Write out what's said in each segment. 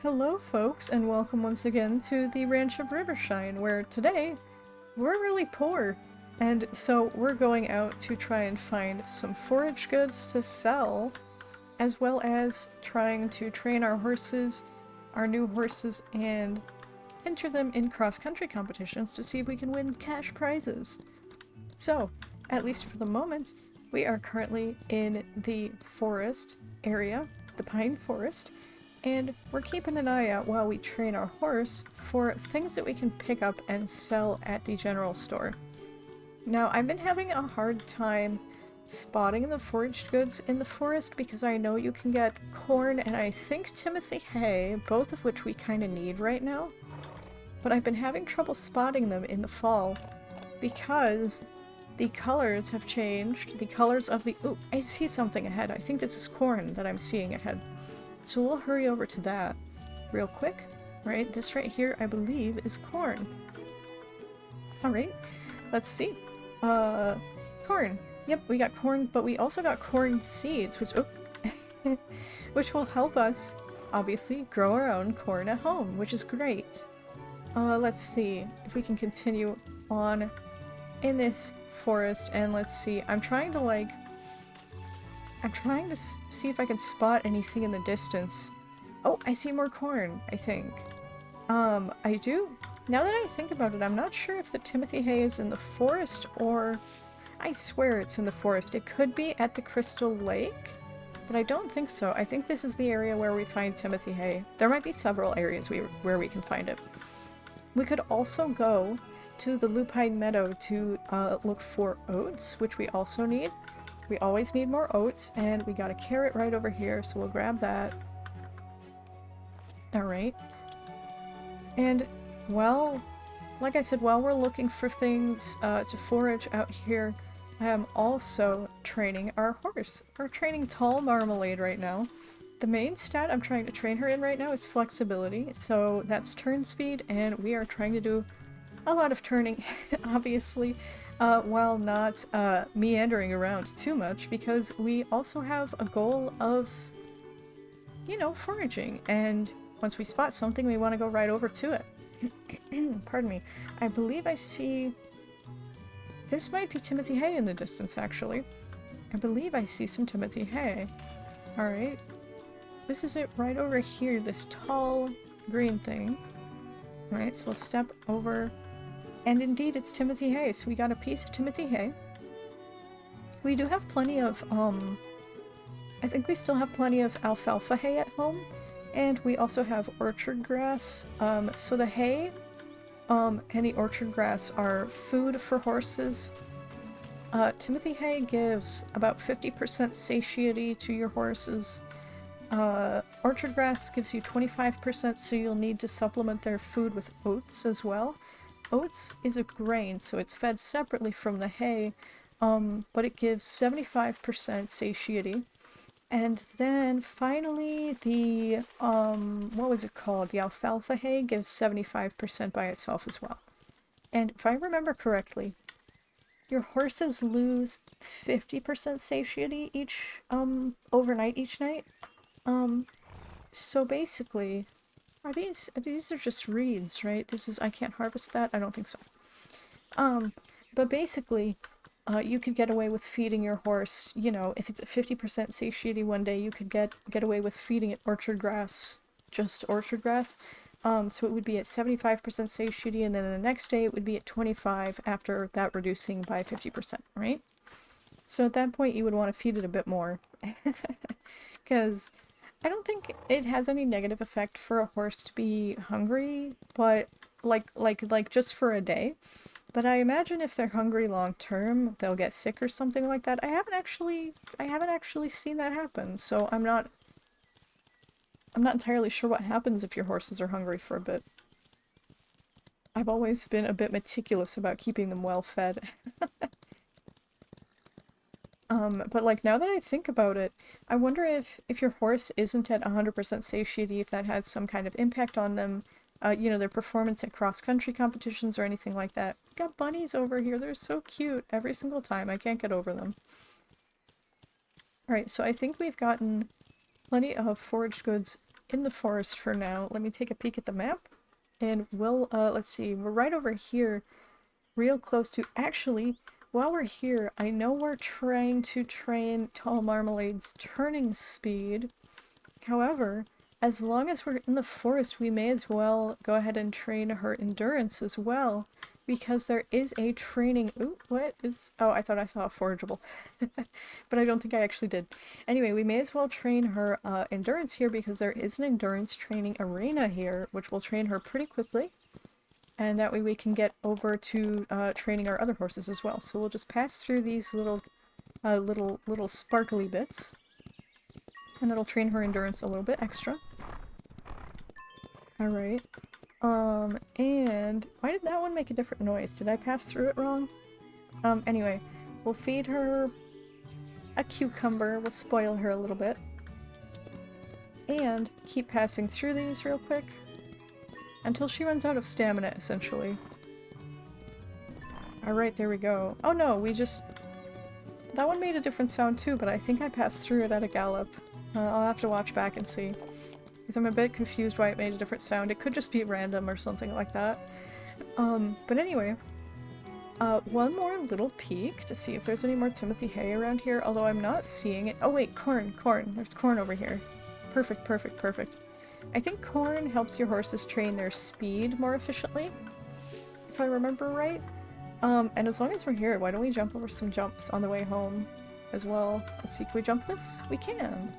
Hello folks, and welcome once again to the Ranch of Rivershine, where today we're really poor. And so we're going out to try and find some forage goods to sell, as well as trying to train our horses, our new horses, and enter them in cross-country competitions to see if we can win cash prizes. So, at least for the moment, we are currently in the forest area, the pine forest, and we're keeping an eye out while we train our horse for things that we can pick up and sell at the general store. Now, I've been having a hard time spotting the foraged goods in the forest because I know you can get corn and I think Timothy hay, both of which we kind of need right now. But I've been having trouble spotting them in the fall because the colors have changed. The colors of the— ooh, I see something ahead. I think this is corn that I'm seeing ahead. So we'll hurry over to that real quick. Right, this right here I believe is corn. Alright, let's see. Corn. Yep, we got corn, but we also got corn seeds, which which will help us obviously grow our own corn at home, which is great. Let's see if we can continue on in this forest, and let's see. I'm trying to see if I can spot anything in the distance. Oh, I see more corn, I think. I do. Now that I think about it, I'm not sure if the Timothy hay is in the forest or— I swear it's in the forest. It could be at the Crystal Lake, but I don't think so. I think this is the area where we find Timothy hay. There might be several areas where we can find it. We could also go to the Lupine Meadow to look for oats, which we also need. We always need more oats, and we got a carrot right over here, so we'll grab that. Alright. And, well, like I said, while we're looking for things to forage out here, I am also training our horse. We're training Tall Marmalade right now. The main stat I'm trying to train her in right now is flexibility, so that's turn speed, and we are trying to do a lot of turning, obviously, while not meandering around too much, because we also have a goal of, you know, foraging, and once we spot something, we want to go right over to it. Pardon me. I believe I see— this might be Timothy hay in the distance, actually. I believe I see some Timothy hay. Alright. This is it right over here, this tall green thing. Alright, so we'll step over. And indeed, it's Timothy hay, so we got a piece of Timothy hay. We do have plenty of, I think we still have plenty of alfalfa hay at home. And we also have orchard grass. So the hay and the orchard grass are food for horses. Timothy hay gives about 50% satiety to your horses. Orchard grass gives you 25%, so you'll need to supplement their food with oats as well. Oats is a grain, so it's fed separately from the hay, but it gives 75% satiety. And then finally the, what was it called? The alfalfa hay gives 75% by itself as well. And if I remember correctly, your horses lose 50% satiety each, overnight each night. So basically, these are just reeds, right? This is— I can't harvest that? I don't think so. But basically, you could get away with feeding your horse, you know, if it's at 50% satiety one day, you could get away with feeding it orchard grass, just orchard grass. So it would be at 75% satiety, and then the next day it would be at 25 after that reducing by 50%, right? So at that point you would want to feed it a bit more. Because I don't think it has any negative effect for a horse to be hungry, but like just for a day. But I imagine if they're hungry long term, they'll get sick or something like that. I haven't actually seen that happen, so I'm not entirely sure what happens if your horses are hungry for a bit. I've always been a bit meticulous about keeping them well fed. But like, now that I think about it, I wonder if your horse isn't at 100% satiety, if that has some kind of impact on them, you know, their performance at cross-country competitions or anything like that. We got bunnies over here, they're so cute every single time, I can't get over them. Alright, so I think we've gotten plenty of foraged goods in the forest for now. Let me take a peek at the map. And we'll, let's see, we're right over here, real close to, actually, while we're here, I know we're trying to train Tall Marmalade's turning speed. However, as long as we're in the forest, we may as well go ahead and train her endurance as well, because there is a training— ooh, what is— oh, I thought I saw a forageable. But I don't think I actually did. Anyway, we may as well train her endurance here, because there is an endurance training arena here, which will train her pretty quickly. And that way we can get over to training our other horses as well. So we'll just pass through these little sparkly bits. And that'll train her endurance a little bit extra. Alright. And why did that one make a different noise? Did I pass through it wrong? Anyway, we'll feed her a cucumber. We'll spoil her a little bit. And keep passing through these real quick. Until she runs out of stamina, essentially. Alright, there we go. Oh no, we just— that one made a different sound too, but I think I passed through it at a gallop. I'll have to watch back and see. Because I'm a bit confused why it made a different sound. It could just be random or something like that. But anyway. One more little peek to see if there's any more Timothy hay around here, although I'm not seeing it. Oh wait, corn. There's corn over here. Perfect. I think corn helps your horses train their speed more efficiently, if I remember right. And as long as we're here, why don't we jump over some jumps on the way home as well? Let's see, can we jump this? We can!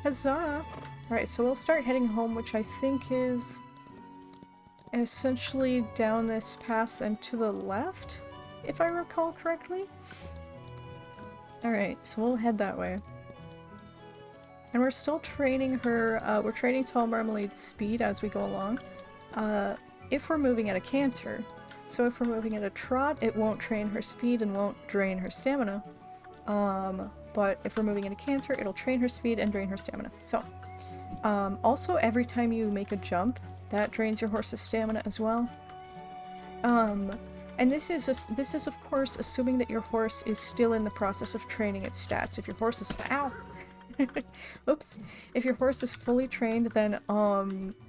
Huzzah! Alright, so we'll start heading home, which I think is essentially down this path and to the left, if I recall correctly. Alright, so we'll head that way. And we're still training her— we're training Tall Marmalade's speed as we go along. If we're moving at a canter. So if we're moving at a trot, it won't train her speed and won't drain her stamina. But if we're moving at a canter, it'll train her speed and drain her stamina. So, also every time you make a jump, that drains your horse's stamina as well. And this is of course assuming that your horse is still in the process of training its stats. If your horse is— ow! Oops. If your horse is fully trained, then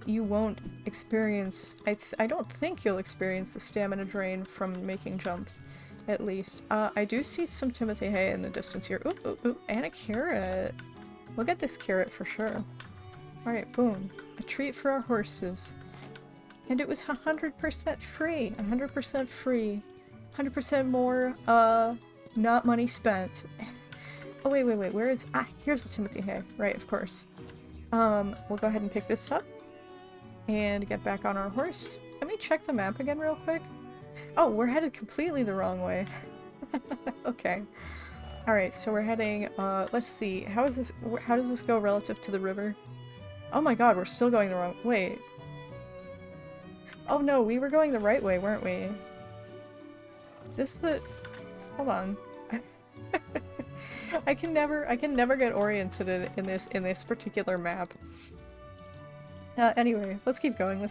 you won't experience— I don't think you'll experience the stamina drain from making jumps, at least. I do see some Timothy hay in the distance here. Ooh, and a carrot. We'll get this carrot for sure. Alright, boom. A treat for our horses. And it was 100% free. 100% free. 100% more, not money spent. Oh, wait, where is— ah, here's the Timothy hay. Right, of course. We'll go ahead and pick this up. And get back on our horse. Let me check the map again real quick. Oh, we're headed completely the wrong way. Okay. Alright, so we're heading, let's see. How does this go relative to the river? Oh my god, we're still going the wrong— wait. Oh no, we were going the right way, weren't we? Is this the— hold on. I can never get oriented in this particular map. Anyway, let's keep going.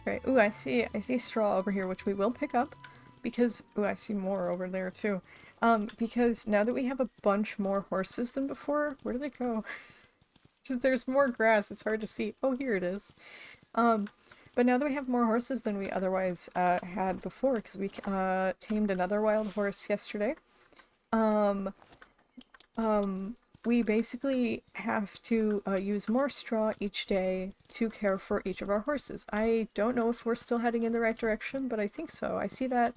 Okay, ooh, I see straw over here, which we will pick up, because— ooh, I see more over there too. Because now that we have a bunch more horses than before— where did it go? There's more grass, it's hard to see. Oh, here it is. But now that we have more horses than we otherwise had before, because we tamed another wild horse yesterday, we basically have to use more straw each day to care for each of our horses. I don't know if we're still heading in the right direction, but I think so. I see that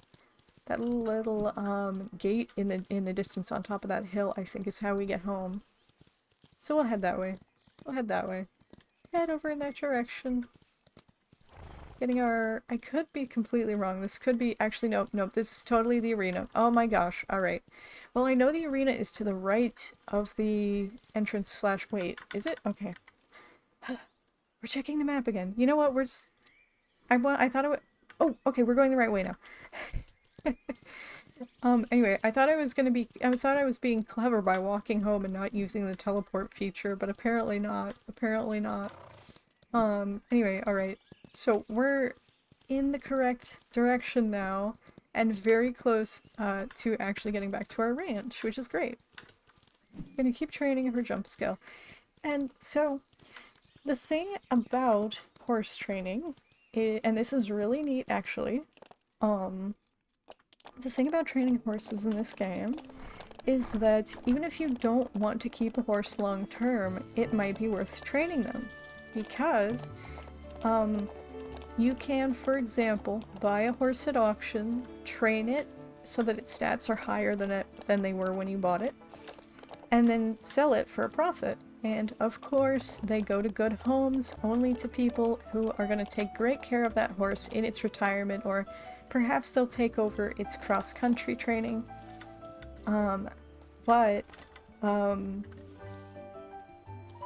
little gate in the distance on top of that hill, I think is how we get home. So we'll head that way. Head over in that direction. Getting our— I could be completely wrong. This could be— actually, nope, this is totally the arena. Oh my gosh, alright. Well, I know the arena is to the right of the entrance / wait, is it? Okay. We're checking the map again. You know what, we're just— I thought it would— oh, okay, we're going the right way now. Anyway, I thought I was being clever by walking home and not using the teleport feature, but apparently not. Anyway, alright. So we're in the correct direction now, and very close to actually getting back to our ranch, which is great. Gonna keep training her jump skill. And so, the thing about horse training, and this is really neat actually, um, the thing about training horses in this game is that even if you don't want to keep a horse long term, it might be worth training them. Because, you can, for example, buy a horse at auction, train it so that its stats are higher than they were when you bought it, and then sell it for a profit. And of course, they go to good homes, only to people who are going to take great care of that horse in its retirement, or perhaps they'll take over its cross-country training. But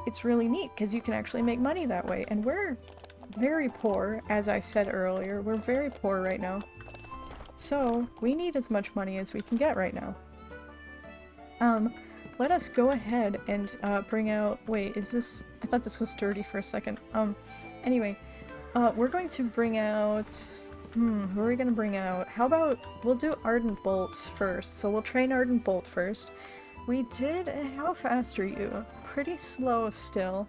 it's really neat because you can actually make money that way. And we're very poor, as I said earlier. We're very poor right now. So we need as much money as we can get right now. Let us go ahead and bring out... Wait, is this... I thought this was dirty for a second. Anyway, we're going to bring out... who are we going to bring out? How about... We'll do Ardent Bolt first. So we'll train Ardent Bolt first. We did... How fast are you? Pretty slow still.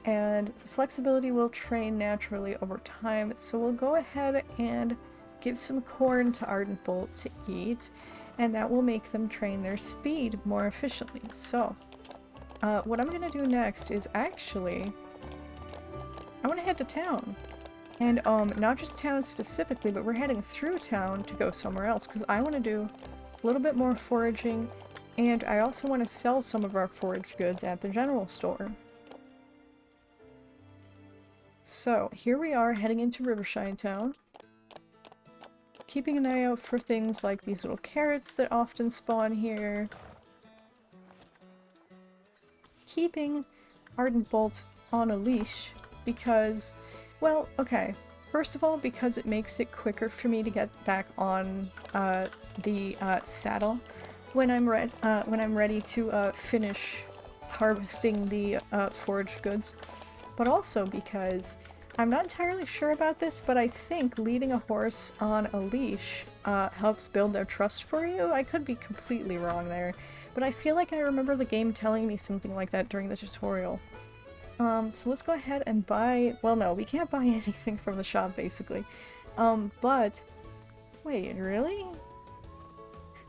And the flexibility will train naturally over time. So we'll go ahead and give some corn to Ardent Bolt to eat. And that will make them train their speed more efficiently. So, what I'm gonna do next is actually... I want to head to town. And, not just town specifically, but we're heading through town to go somewhere else, because I want to do a little bit more foraging, and I also want to sell some of our forage goods at the general store. So, here we are heading into Rivershine Town. Keeping an eye out for things like these little carrots that often spawn here. Keeping Ardent Bolt on a leash because, well, okay. First of all, because it makes it quicker for me to get back on the saddle when I'm ready to finish harvesting the foraged goods. But also because I'm not entirely sure about this, but I think leading a horse on a leash helps build their trust for you. I could be completely wrong there, but I feel like I remember the game telling me something like that during the tutorial. So let's go ahead and buy... Well, no, we can't buy anything from the shop, basically. But... Wait, really?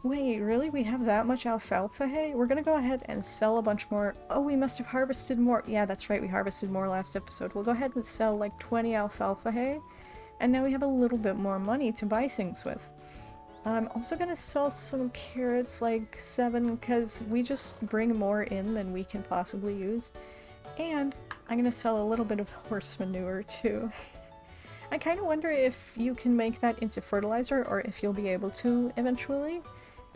Wait, really? We have that much alfalfa hay? We're gonna go ahead and sell a bunch more. Oh, we must have harvested more. Yeah, that's right, we harvested more last episode. We'll go ahead and sell like 20 alfalfa hay. And now we have a little bit more money to buy things with. I'm also gonna sell some carrots, like 7, because we just bring more in than we can possibly use. And I'm gonna sell a little bit of horse manure, too. I kind of wonder if you can make that into fertilizer, or if you'll be able to eventually.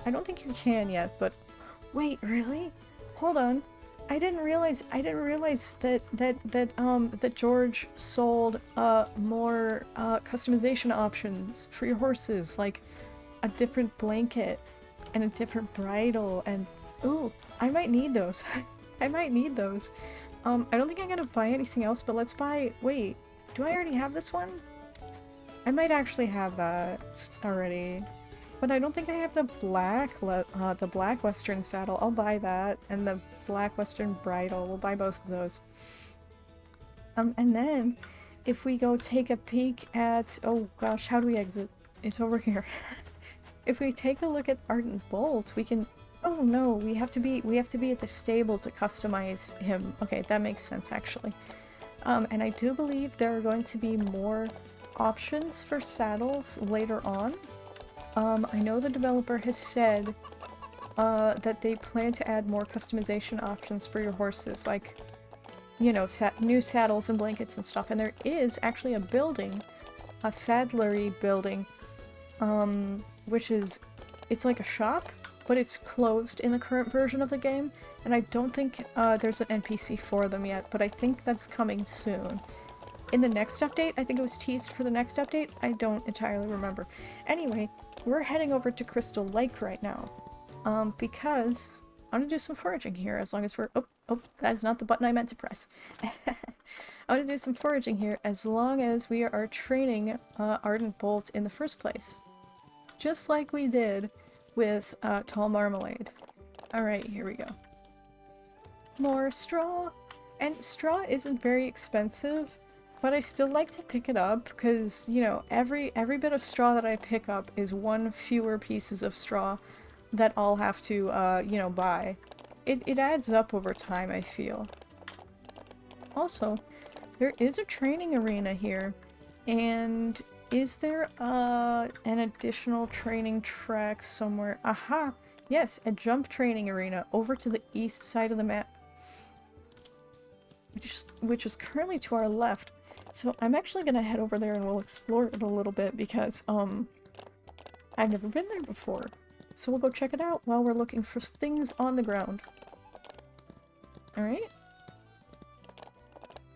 I don't think you can yet, but wait, really? Hold on. I didn't realize that George sold more customization options for your horses, like a different blanket and a different bridle, and ooh, I might need those. I might need those. I don't think I'm gonna buy anything else, but let's buy... Wait, do I already have this one? I might actually have that already. But I don't think I have the black western saddle. I'll buy that, and the black western bridle. We'll buy both of those. And then, if we go take a peek at... Oh gosh, how do we exit? It's over here. If we take a look at Ardent Bolt, we can... Oh no, we have to be at the stable to customize him. Okay, that makes sense actually. And I do believe there are going to be more options for saddles later on. I know the developer has said that they plan to add more customization options for your horses, like, you know, new saddles and blankets and stuff. And there is actually a building, a saddlery building, which is, it's like a shop, but it's closed in the current version of the game. And I don't think there's an NPC for them yet, but I think that's coming soon. In the next update, I think it was teased for the next update, I don't entirely remember. Anyway, we're heading over to Crystal Lake right now, because I'm gonna do some foraging here as long as we're... Oh, that is not the button I meant to press. I'm gonna do some foraging here as long as we are training Ardent Bolt in the first place. Just like we did with Tall Marmalade. Alright, here we go. More straw! And straw isn't very expensive, but I still like to pick it up because, you know, every bit of straw that I pick up is one fewer pieces of straw that I'll have to, you know, buy. It adds up over time, I feel. Also, there is a training arena here, and is there an additional training track somewhere? Aha! Yes, a jump training arena over to the east side of the map, which is currently to our left. So I'm actually gonna head over there and we'll explore it a little bit because, I've never been there before. So we'll go check it out while we're looking for things on the ground. Alright.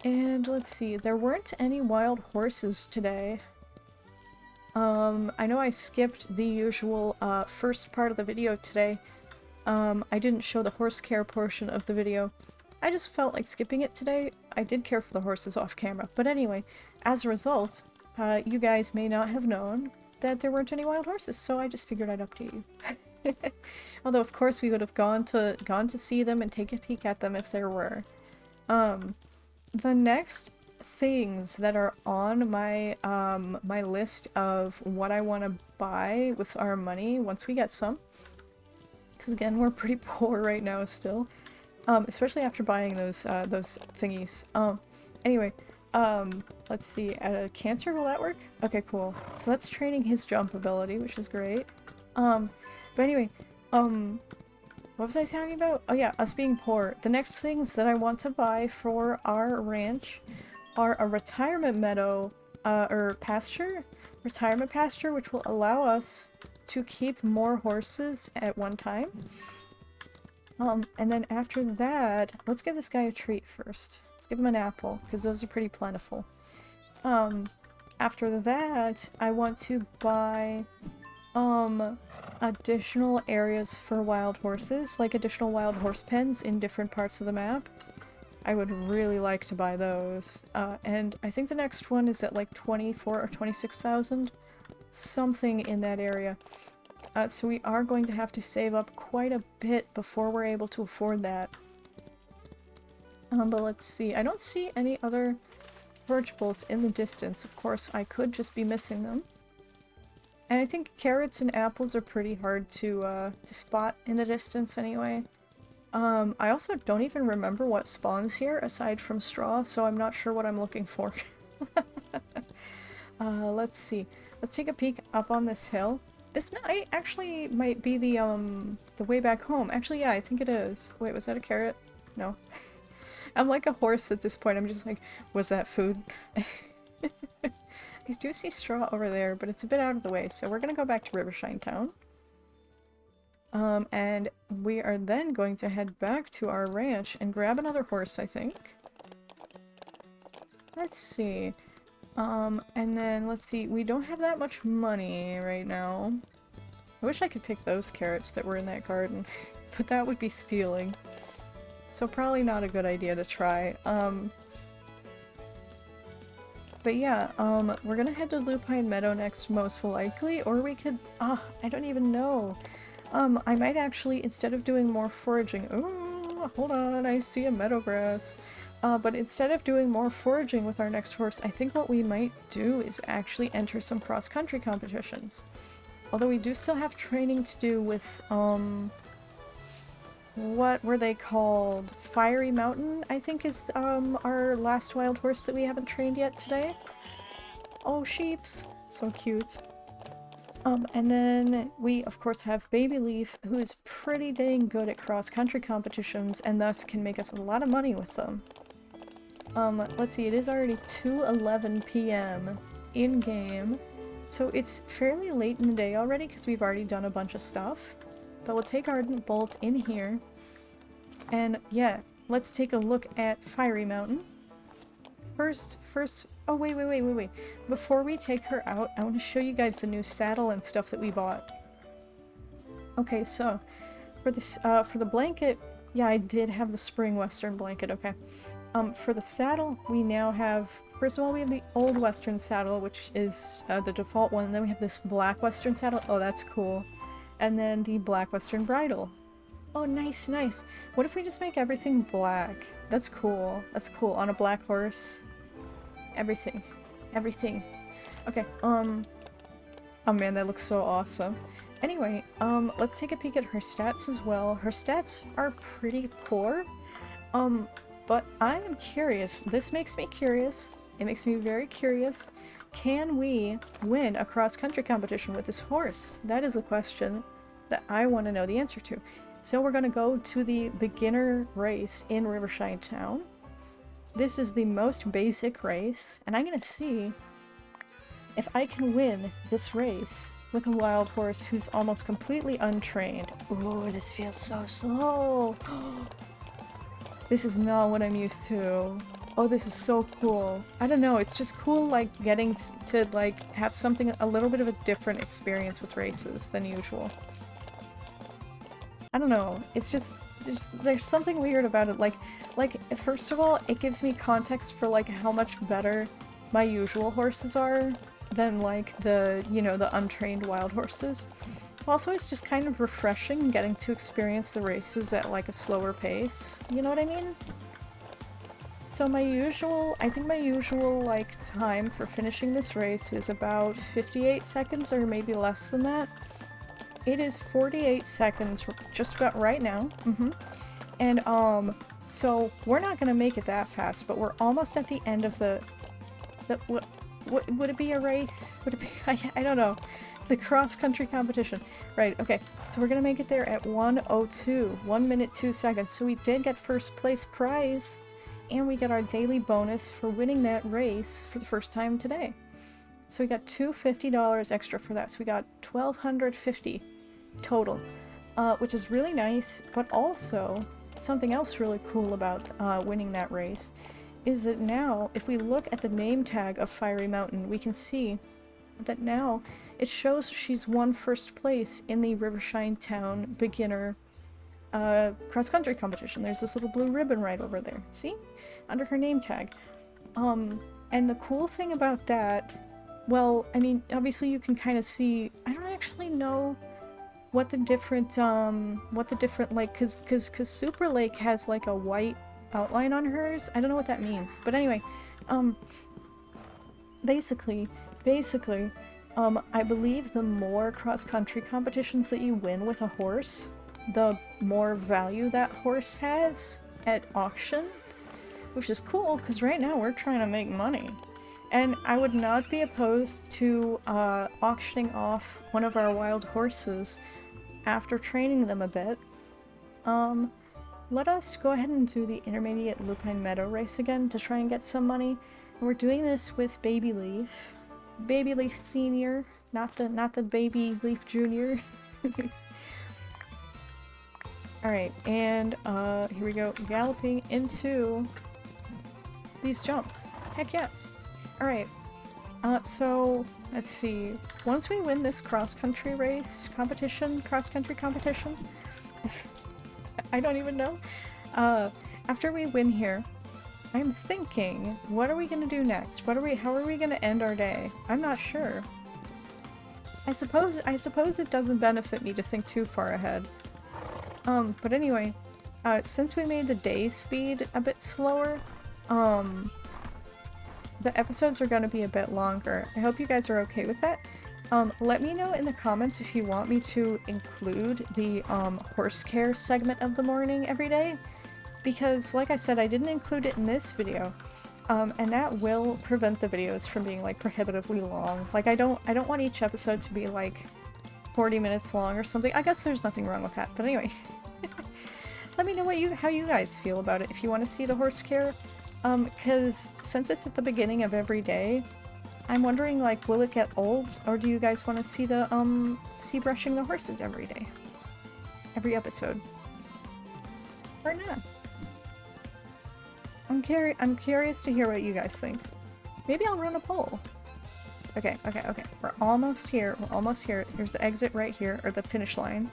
And let's see, there weren't any wild horses today. I know I skipped the usual, first part of the video today. I didn't show the horse care portion of the video. I just felt like skipping it today. I did care for the horses off camera. But anyway, as a result, you guys may not have known that there weren't any wild horses, so I just figured I'd update you. Although, of course, we would have gone to see them and take a peek at them if there were. The next things that are on my my list of what I want to buy with our money once we get some, because again, we're pretty poor right now still, especially after buying those thingies. Anyway, let's see, cancer, will that work? Okay, cool. So that's training his jump ability, which is great. But anyway, what was I talking about? Oh yeah, us being poor. The next things that I want to buy for our ranch are a retirement meadow, or pasture? Retirement pasture, which will allow us to keep more horses at one time. And then after that, let's give this guy a treat first. Let's give him an apple, because those are pretty plentiful. After that, I want to buy, additional areas for wild horses, like additional wild horse pens in different parts of the map. I would really like to buy those. And I think the next one is at like 24 or 26,000. Something in that area. So we are going to have to save up quite a bit before we're able to afford that. But let's see. I don't see any other forageables in the distance. Of course, I could just be missing them. And I think carrots and apples are pretty hard to spot in the distance anyway. I also don't even remember what spawns here aside from straw, so I'm not sure what I'm looking for. Let's see. Let's take a peek up on this hill. This actually might be the way back home. Actually, yeah, I think it is. Wait, was that a carrot? No. I'm like a horse at this point. I'm just like, was that food? I do see straw over there, but it's a bit out of the way, so we're gonna go back to Rivershine Town. And we are then going to head back to our ranch and grab another horse, I think. Let's see. And then, let's see, we don't have that much money right now. I wish I could pick those carrots that were in that garden, but that would be stealing. So probably not a good idea to try. But yeah, we're gonna head to Lupine Meadow next most likely, or we could, I don't even know. I might actually, instead of doing more foraging, oh, hold on, I see a meadow grass. But instead of doing more foraging with our next horse, I think what we might do is actually enter some cross-country competitions. Although we do still have training to do with, what were they called? Fiery Mountain, I think is, our last wild horse that we haven't trained yet today. Oh, sheeps! So cute. And then we, of course, have Baby Leaf, who is pretty dang good at cross-country competitions, and thus can make us a lot of money with them. Let's see, it is already 2:11 p.m. in-game, so it's fairly late in the day already, because we've already done a bunch of stuff. But we'll take Ardent Bolt in here, and yeah, let's take a look at Fiery Mountain. First, oh wait. Before we take her out, I want to show you guys the new saddle and stuff that we bought. Okay, so, for this, for the blanket, yeah, I did have the spring western blanket, okay. For the saddle, we now have, first of all, we have the old western saddle, which is the default one, and then we have this black western saddle. Oh, that's cool. And then the black western bridle. Oh, nice, nice. What if we just make everything black? That's cool. That's cool. On a black horse. Everything. Everything. Okay, oh man, that looks so awesome. Anyway, let's take a peek at her stats as well. Her stats are pretty poor. But I am curious. This makes me curious. It makes me very curious. Can we win a cross-country competition with this horse? That is a question that I want to know the answer to. So we're going to go to the beginner race in Rivershine Town. This is the most basic race, and I'm going to see if I can win this race with a wild horse who's almost completely untrained. Ooh, this feels so slow. This is not what I'm used to. Oh, this is so cool. I don't know, it's just cool, like, getting to like, have something, a little bit of a different experience with races than usual. I don't know, it's just there's something weird about it. Like, first of all, it gives me context for, like, how much better my usual horses are than, like, the, you know, the untrained wild horses. Also, it's just kind of refreshing getting to experience the races at, like, a slower pace. You know what I mean? So I think my usual, like, time for finishing this race is about 58 seconds or maybe less than that. It is 48 seconds just about right now. And, so we're not gonna make it that fast, but we're almost at the end of what would it be a race? Would it be, I don't know. The cross-country competition. Right, okay. So we're gonna make it there at 1:02. 1 minute, 2 seconds. So we did get first place prize, and we get our daily bonus for winning that race for the first time today. So we got $250 extra for that. So we got $1,250 total, which is really nice. But also, something else really cool about winning that race is that now, if we look at the name tag of Fiery Mountain, we can see that now it shows she's won first place in the Rivershine Town beginner cross-country competition. There's this little blue ribbon right over there. See? Under her name tag. And the cool thing about that, well, I mean, obviously you can kind of see, I don't actually know what the different, like, cause Super Lake has, like, a white outline on hers. I don't know what that means. But anyway, basically, I believe the more cross-country competitions that you win with a horse, the more value that horse has at auction, which is cool, because right now we're trying to make money. And I would not be opposed to auctioning off one of our wild horses after training them a bit. Let us go ahead and do the Intermediate Lupine Meadow race again to try and get some money. And we're doing this with Baby Leaf. Baby Leaf Senior, not the Baby Leaf Junior. Alright, and here we go, galloping into these jumps. Heck yes. Alright, so let's see. Once we win this cross-country competition, I don't even know. After we win here, I'm thinking, what are we gonna do next? How are we gonna end our day? I'm not sure. I suppose it doesn't benefit me to think too far ahead. But anyway, since we made the day speed a bit slower, the episodes are gonna be a bit longer. I hope you guys are okay with that. Let me know in the comments if you want me to include the horse care segment of the morning every day, because like I said, I didn't include it in this video, and that will prevent the videos from being like prohibitively long. Like I don't want each episode to be like 40 minutes long or something. I guess there's nothing wrong with that, but anyway. Let me know how you guys feel about it if you want to see the horse care, because since it's at the beginning of every day, I'm wondering, like, will it get old, or do you guys want to see the, brushing the horses every day? Every episode? Or not? I'm curious to hear what you guys think. Maybe I'll run a poll. Okay. We're almost here. Here's the exit right here, or the finish line.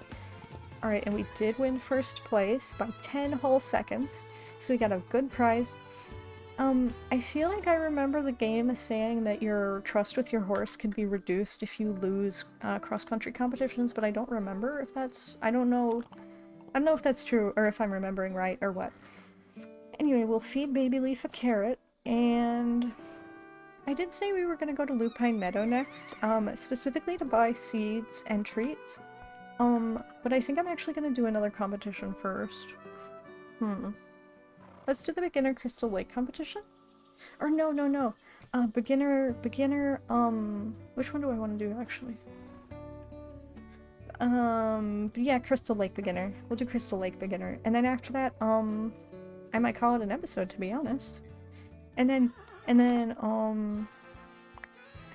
Alright, and we did win first place by 10 whole seconds, so we got a good prize. I feel like I remember the game as saying that your trust with your horse can be reduced if you lose cross-country competitions, but I don't remember if that's... I don't know I don't know if that's true, or if I'm remembering right, or what. Anyway, we'll feed Baby Leaf a carrot, and I did say we were going to go to Lupine Meadow next, specifically to buy seeds and treats. But I think I'm actually going to do another competition first. Let's do the beginner Crystal Lake competition? Or no. Beginner, which one do I want to do, actually? Yeah, Crystal Lake beginner. We'll do Crystal Lake beginner. And then after that, I might call it an episode, to be honest. And then,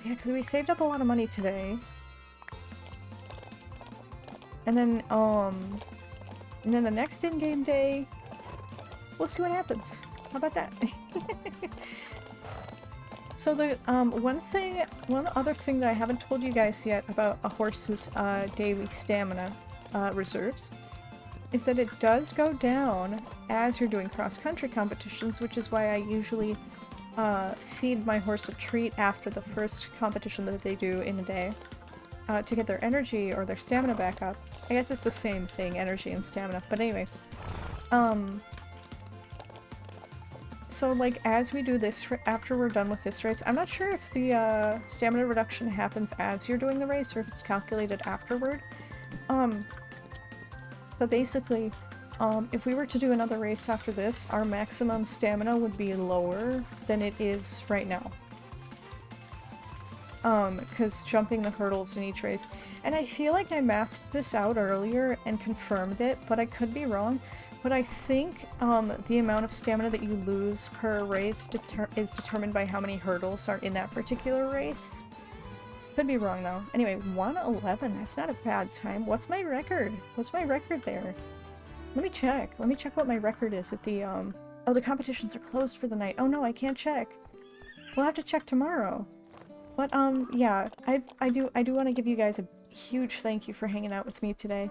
yeah, because we saved up a lot of money today. And then the next in-game day, we'll see what happens. How about that? So the, one other thing that I haven't told you guys yet about a horse's, daily stamina, reserves, is that it does go down as you're doing cross-country competitions, which is why I usually, feed my horse a treat after the first competition that they do in a day, to get their energy or their stamina back up. I guess it's the same thing, energy and stamina, but anyway. So, like, as we do this, after we're done with this race, I'm not sure if the, stamina reduction happens as you're doing the race, or if it's calculated afterward. But basically, if we were to do another race after this, our maximum stamina would be lower than it is right now. Because jumping the hurdles in each race. And I feel like I mathed this out earlier and confirmed it, but I could be wrong. But I think, the amount of stamina that you lose per race is determined by how many hurdles are in that particular race. Could be wrong, though. Anyway, 1:11, that's not a bad time. What's my record? What's my record there? Let me check. Let me check what my record is at the, oh, the competitions are closed for the night. Oh no, I can't check. We'll have to check tomorrow. But, yeah, I do want to give you guys a huge thank you for hanging out with me today.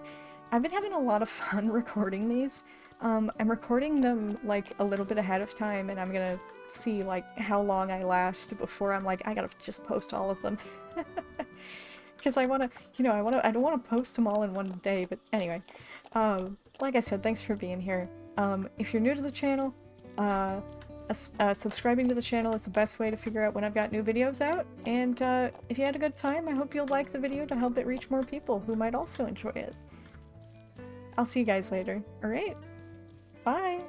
I've been having a lot of fun recording these. I'm recording them, like, a little bit ahead of time, and I'm gonna see, like, how long I last before I'm like, I gotta just post all of them. Because I wanna, you know, I don't wanna post them all in one day, but anyway. Like I said, thanks for being here. If you're new to the channel, subscribing to the channel is the best way to figure out when I've got new videos out, and if you had a good time, I hope you'll like the video to help it reach more people who might also enjoy it. I'll see you guys later. Alright, bye!